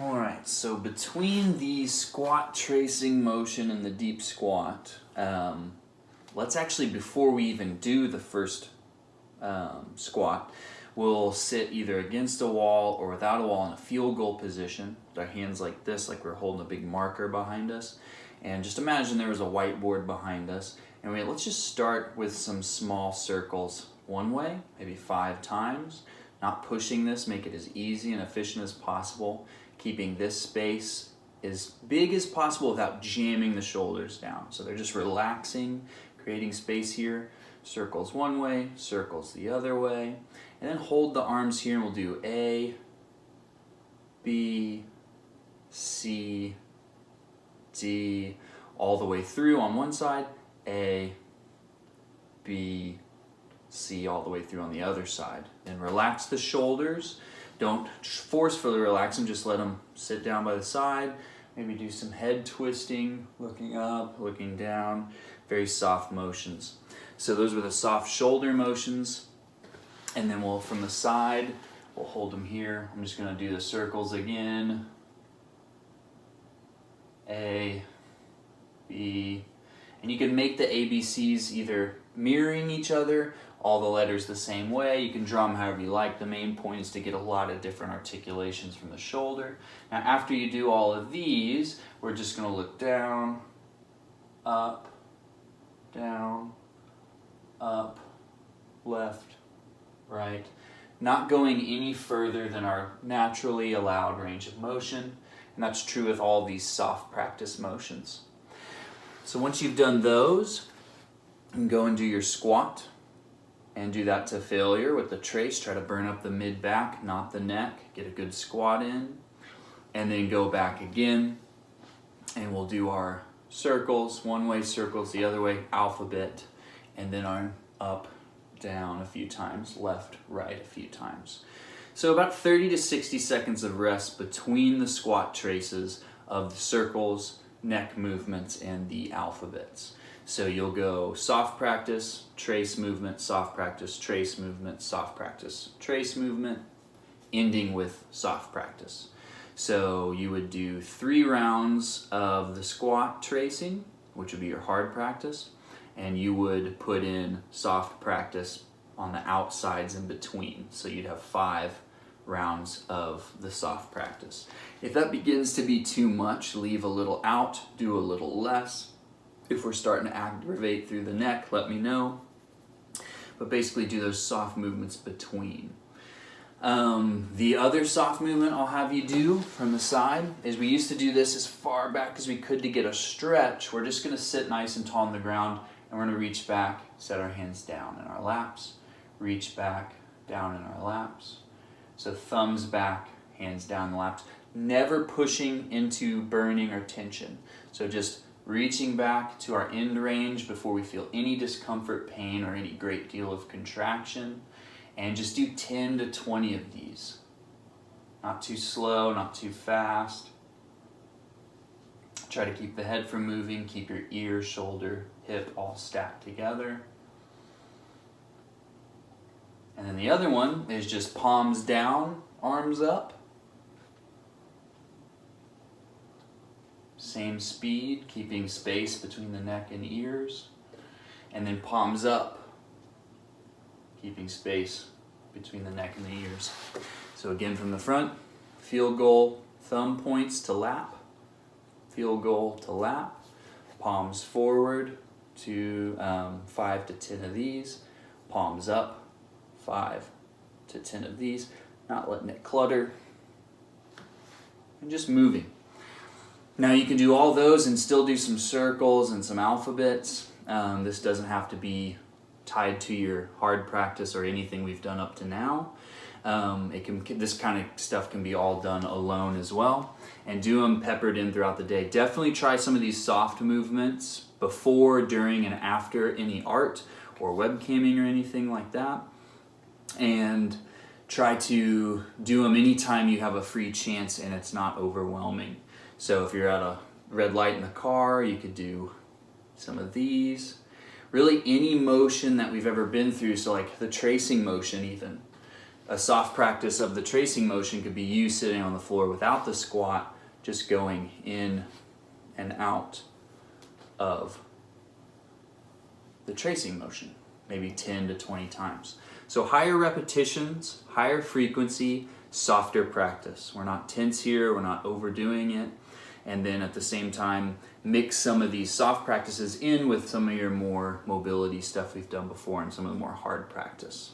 All right, so between the squat tracing motion and the deep squat, let's actually, before we even do the first squat, we'll sit either against a wall or without a wall in a field goal position, with our hands like this, like we're holding a big marker behind us. And just imagine there was a whiteboard behind us. And let's just start with some small circles one way, maybe 5 times. Not pushing this, make it as easy and efficient as possible. Keeping this space as big as possible without jamming the shoulders down. So they're just relaxing, creating space here. Circles one way, circles the other way. And then hold the arms here and we'll do A, B, C, D, all the way through on one side. A, B, C, all the way through on the other side. Then relax the shoulders. Don't forcefully relax them, just let them sit down by the side. Maybe do some head twisting, looking up, looking down. Very soft motions. So those were the soft shoulder motions. And then from the side, we'll hold them here. I'm just gonna do the circles again. A, B, and you can make the ABCs either mirroring each other, all the letters the same way. You can draw them however you like. The main point is to get a lot of different articulations from the shoulder. Now after you do all of these, we're just gonna look down, up, left, right. Not going any further than our naturally allowed range of motion. And that's true with all these soft practice motions. So once you've done those, you can go and do your squat and do that to failure with the trace. Try to burn up the mid-back, not the neck. Get a good squat in. And then go back again. And we'll do our circles, one way circles, the other way, alphabet. And then our up, down a few times, left, right a few times. So about 30 to 60 seconds of rest between the squat traces of the circles, neck movements, and the alphabets. So you'll go soft practice, trace movement, soft practice, trace movement, soft practice, trace movement, ending with soft practice. So you would do 3 rounds of the squat tracing, which would be your hard practice, and you would put in soft practice on the outsides in between. So you'd have 5 rounds of the soft practice. If that begins to be too much, leave a little out, do a little less. If we're starting to aggravate through the neck, let me know. But basically do those soft movements between. The other soft movement I'll have you do from the side is we used to do this as far back as we could to get a stretch. We're just gonna sit nice and tall on the ground and we're gonna reach back, set our hands down in our laps, reach back, down in our laps. So thumbs back, hands down in the laps. Never pushing into burning or tension. So just reaching back to our end range before we feel any discomfort, pain, or any great deal of contraction. And just do 10 to 20 of these. Not too slow, not too fast. Try to keep the head from moving, keep your ear, shoulder, hip all stacked together. And then the other one is just palms down, arms up. Same speed, keeping space between the neck and ears. And then palms up, keeping space between the neck and the ears. So again from the front, field goal, thumb points to lap, field goal to lap, palms forward to 5 to 10 of these, palms up, 5 to 10 of these, not letting it clutter, and just moving. Now you can do all those and still do some circles and some alphabets. This doesn't have to be tied to your hard practice or anything we've done up to now. This kind of stuff can be all done alone as well, and do them peppered in throughout the day. Definitely try some of these soft movements before, during, and after any art or webcamming or anything like that, and try to do them anytime you have a free chance and it's not overwhelming. So if you're at a red light in the car, you could do some of these. Really any motion that we've ever been through, so like the tracing motion even. A soft practice of the tracing motion could be you sitting on the floor without the squat, just going in and out of the tracing motion, maybe 10 to 20 times. So higher repetitions, higher frequency, softer practice. We're not tense here, we're not overdoing it. And then at the same time, mix some of these soft practices in with some of your more mobility stuff we've done before and some of the more hard practice.